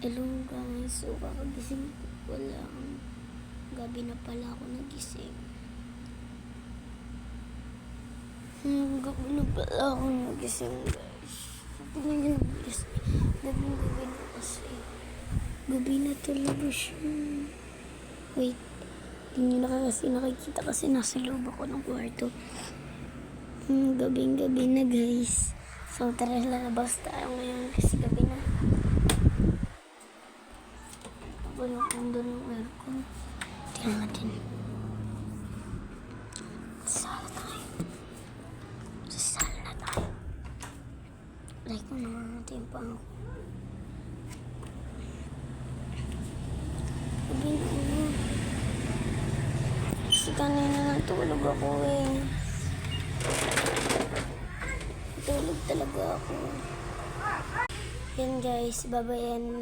Hello guys, so kakagising ko lang. Gabi na pala ako nagising. Gabi na pala ako nagising guys. Tingnan nyo na guys. Gabi na kasi. Gabi na talaga siya. Wait. Hindi nyo na kasi nakikita kasi nasa loob ako ng kwarto. Gabi na guys. So tara, lalabas tayo ngayon kasi gabi na. Wala akong doon ng aircon. Tingnan natin. Sala na tayo. Like ko naman natin pa ako. Gabi na. Kasi kanina natulog ako eh. Natulog talaga ako. Yan guys, babayan.